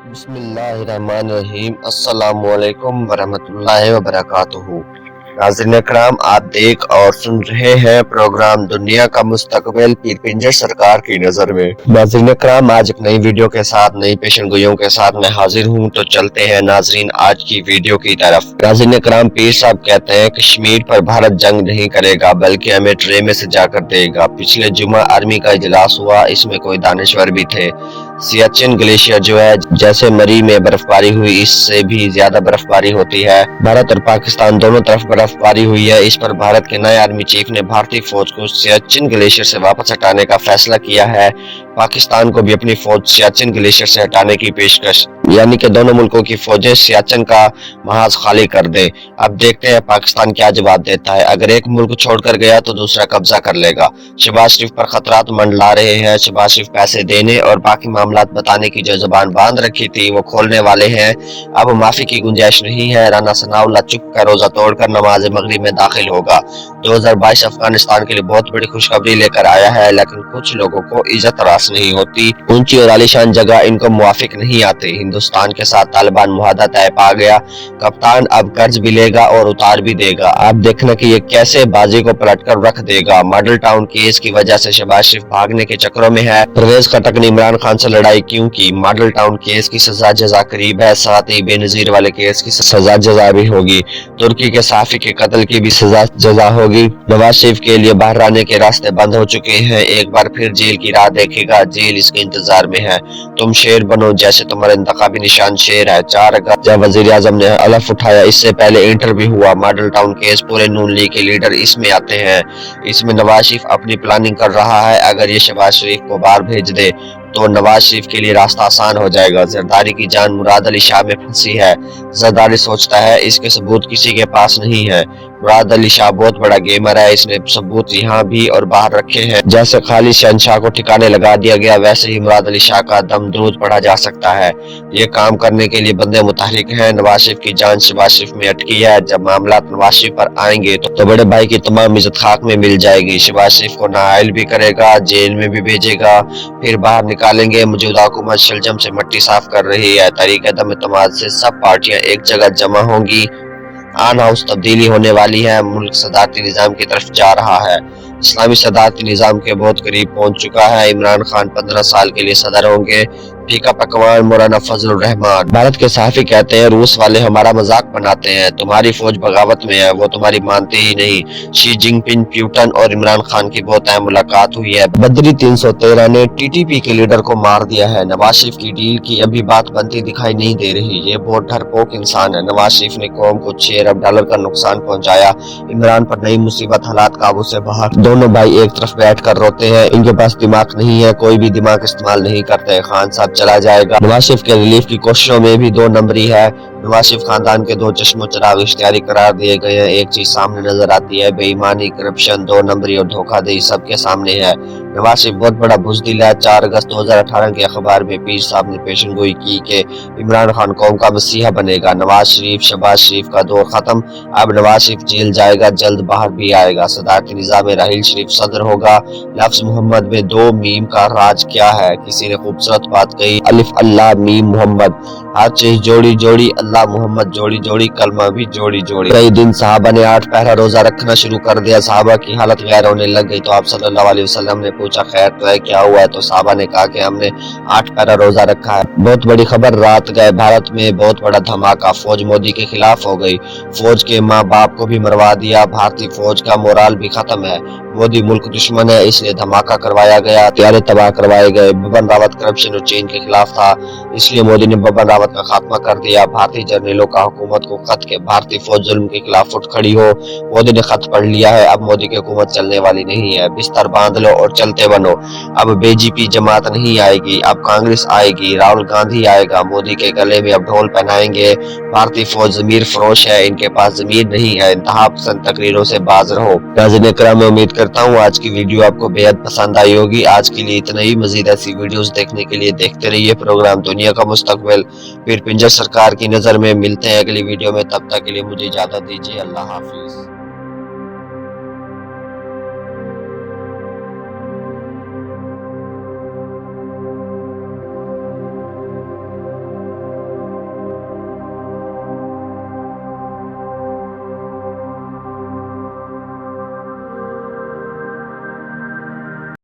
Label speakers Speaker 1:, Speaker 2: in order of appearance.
Speaker 1: بسم اللہ الرحمن الرحیم۔ السلام علیکم ورحمۃ وبرکاتہ۔ ناظرین اکرام، آپ دیکھ اور سن رہے ہیں پروگرام دنیا کا مستقبل پیر پنجر سرکار کی نظر میں۔ ناظرین اکرام، آج ایک نئی ویڈیو کے ساتھ نئی پیشن گوئیوں کے ساتھ میں حاضر ہوں، تو چلتے ہیں ناظرین آج کی ویڈیو کی طرف۔ ناظرین اکرام، پیر صاحب کہتے ہیں کشمیر پر بھارت جنگ نہیں کرے گا بلکہ ہمیں ٹرے میں سجا کر دے گا۔ پچھلے جمعہ آرمی کا اجلاس ہوا، اس میں کوئی دانشور بھی تھے۔ سیاچن گلیشیئر جو ہے، جیسے مری میں برف باری ہوئی، اس سے بھی زیادہ برف باری ہوتی ہے۔ بھارت اور پاکستان دونوں طرف برف باری ہوئی ہے۔ اس پر بھارت کے نئے آرمی چیف نے بھارتی فوج کو سیاچن گلیشیئر سے واپس ہٹانے کا فیصلہ کیا ہے۔ پاکستان کو بھی اپنی فوج سیاچن گلیشیئر سے ہٹانے کی پیشکش، یعنی کہ دونوں ملکوں کی فوجیں سیاچن کا محاذ خالی کر دیں۔ اب دیکھتے ہیں پاکستان کیا جواب دیتا ہے۔ اگر ایک ملک چھوڑ کر گیا تو دوسرا قبضہ کر لے گا۔ شہباز شریف پر خطرات منڈلا رہے ہیں۔ شہباز شریف پیسے دینے اور باقی معاملات بتانے کی جو زبان باندھ رکھی تھی وہ کھولنے والے ہیں۔ اب معافی کی گنجائش نہیں ہے۔ رانا ثناء اللہ چپ کا روزہ توڑ کر نماز مغرب میں داخل ہوگا۔ 2022 افغانستان کے لیے بہت بڑی خوشخبری لے کر آیا ہے، لیکن کچھ لوگوں کو عزت راس نہیں ہوتی۔ اونچی اور عالیشان جگہ ان کو موافق نہیں آتے۔ ہندوستان کے ساتھ طالبان معاہدہ طے پا گیا۔ کپتان اب قرض بھی لے گا اور اتار بھی دے گا۔ آپ دیکھنا کہ یہ کیسے بازی کو پلٹ کر رکھ دے گا۔ ماڈل ٹاؤن کیس کی وجہ سے شہباز شریف بھاگنے کے چکروں میں ہے۔ پرویز خٹک نے عمران خان سے لڑائی کیوں کی؟ ماڈل ٹاؤن کیس کی سزا جزا قریب ہے، ساتھ ہی بے نظیر والے کیس کی سزا جزا بھی ہوگی۔ ترکی کے صحافی کے قتل کی بھی سزا جزا ہوگی۔ نواز شریف کے لیے باہر آنے کے راستے بند ہو چکے ہیں۔ ایک بار پھر جیل کی راہ دیکھے گا، جیل اس کے انتظار میں ہے۔ تم شیر بنو جیسے تمہارا انتخابی نشان شیر ہے۔ 4 اگست جب وزیر اعظم نے حلف اٹھایا، اس سے پہلے انٹرویو ہوا۔ ماڈل ٹاؤن کیس، پورے نون لیگ کے لیڈر اس میں آتے ہیں۔ اس میں نواز شریف اپنی پلاننگ کر رہا ہے۔ اگر یہ شہباز شریف کو باہر بھیج دے تو نواز شریف کے لیے راستہ آسان ہو جائے گا۔ زرداری کی جان مراد علی شاہ میں پھنسی ہے۔ زرداری سوچتا ہے اس کے ثبوت کسی کے پاس نہیں ہے۔ مراد علی شاہ بہت بڑا گیمر ہے، اس نے ثبوت یہاں بھی اور باہر رکھے ہیں۔ جیسے خالد شہنشاہ کو ٹھکانے لگا دیا گیا، ویسے ہی مراد علی شاہ کا دم درود پڑھا جا سکتا ہے۔ یہ کام کرنے کے لیے بندے متحرک ہیں۔ نواز شریف کی جان شہباز شریف میں اٹکی ہے۔ جب معاملات نواز شریف پر آئیں گے تو بڑے بھائی کی تمام عزت خاک میں مل جائے گی۔ شہباز شریف کو نااہل بھی کرے گا، جیل میں بھی بھیجے گا، پھر باہر نکالیں گے۔ موجودہ حکومت شلجم سے مٹی صاف کر رہی ہے۔ تحریک عدم اعتماد سے سب پارٹیاں ایک جگہ جمع ہوں گی۔ آن ہاؤس تبدیلی ہونے والی ہے۔ ملک صدارتی نظام کی طرف جا رہا ہے۔ اسلامی صدارتی نظام کے بہت قریب پہنچ چکا ہے۔ عمران خان 15 سال کے لیے صدر ہوں گے۔ پھیکا پکوان مولانا فضل الرحمان۔ بھارت کے صحافی کہتے ہیں روس والے ہمارا مذاق بناتے ہیں، تمہاری فوج بغاوت میں ہے، وہ تمہاری مانتے ہی نہیں۔ شی جن پنگ، پیوٹن اور عمران خان کی بہت اہم ملاقات ہوئی ہے۔ بدری 313 نے ٹی ٹی پی کے لیڈر کو مار دیا ہے۔ نواز شریف کی ڈیل کی ابھی بات بنتی دکھائی نہیں دے رہی۔ یہ بہت ڈرپوک انسان ہے۔ نواز شریف نے قوم کو 6 ارب ڈالر کا نقصان پہنچایا۔ عمران پر نئی مصیبت، حالات قابو سے باہر۔ دونوں بھائی ایک طرف بیٹھ کر روتے ہیں۔ ان کے پاس دماغ نہیں ہے، کوئی بھی دماغ استعمال نہیں کرتے۔ خان صاحب چلا جائے گا۔ نواز شریف کے ریلیف کی کوششوں میں بھی 2 نمبری ہے۔ نواز شریف خاندان کے 2 چشم و چراغ اشتہاری قرار دیے گئے ہیں۔ ایک چیز سامنے نظر آتی ہے، بے ایمانی، کرپشن، 2 نمبری اور دھوکہ دہی سب کے سامنے ہے۔ نواز شریف بہت بڑا بزدل ہے۔ 4 اگست 2018 کے اخبار میں پیر صاحب نے پیشن گوئی کی کہ عمران خان قوم کا مسیحا بنے گا۔ نواز شریف، شہباز شریف کا دور ختم۔ اب نواز شریف جیل جائے گا، جلد باہر بھی آئے گا۔ صدارتی نظام میں راحیل شریف صدر ہوگا۔ لفظ محمد میں 2 میم کا راج کیا ہے؟ کسی نے خوبصورت بات کہی، الف اللہ میم محمد، ہر چیز جوڑی جوڑی، اللہ محمد جوڑی جوڑی، کلمہ بھی جوڑی جوڑی۔ کئی دن صحابہ نے 8 پہرہ روزہ رکھنا شروع کر دیا۔ صحابہ کی حالت غیر ہونے لگ گئی تو آپ صلی اللہ علیہ وسلم نے پوچھا خیر تو ہے، کیا ہوا ہے؟ تو صحابہ نے کہا کہ ہم نے 8 پہرہ روزہ رکھا ہے۔ بہت بڑی خبر رات گئے بھارت میں بہت بڑا دھماکہ، فوج مودی کے خلاف ہو گئی۔ فوج کے ماں باپ کو بھی مروا دیا۔ بھارتی فوج کا مورال بھی ختم ہے۔ مودی ملک دشمن ہے، اس لیے دھماکہ کروایا گیا، ہتھیار تباہ کروائے گئے۔ بپن راوت کرپشن اور چین کے خلاف تھا، اس لیے مودی نے بپن راوت کا خاتمہ کر دیا۔ بھارتی جرنیلوں کا حکومت کو خط کہ بھارتی فوج ظلم کے خلاف اٹھ کھڑی ہو۔ مودی نے خط پڑھ لیا ہے، اب مودی کی حکومت چلنے والی نہیں ہے۔ بستر باندھ لو اور چلتے بنو۔ اب بی جے پی جماعت نہیں آئے گی، اب کانگریس آئے گی، راہل گاندھی آئے گا۔ مودی کے گلے میں اب ڈھول پہنائیں گے۔ بھارتی فوج ضمیر فروش ہے، ان کے پاس ضمیر نہیں ہے۔ انتہا پسند تقریروں سے باز رہو۔ ناظرین اکرام، میں امید کرتا ہوں آج کی ویڈیو آپ کو بے حد پسند آئی ہوگی۔ آج کے لیے اتنا ہی۔ مزید ایسی ویڈیوز دیکھنے کے لیے دیکھتے رہیے پروگرام دنیا کا مستقبل پیر پنجر سرکار کی نظر میں۔ ملتے ہیں اگلی ویڈیو میں، تب تک کے لیے مجھے اجازت دیجیے۔ اللہ حافظ۔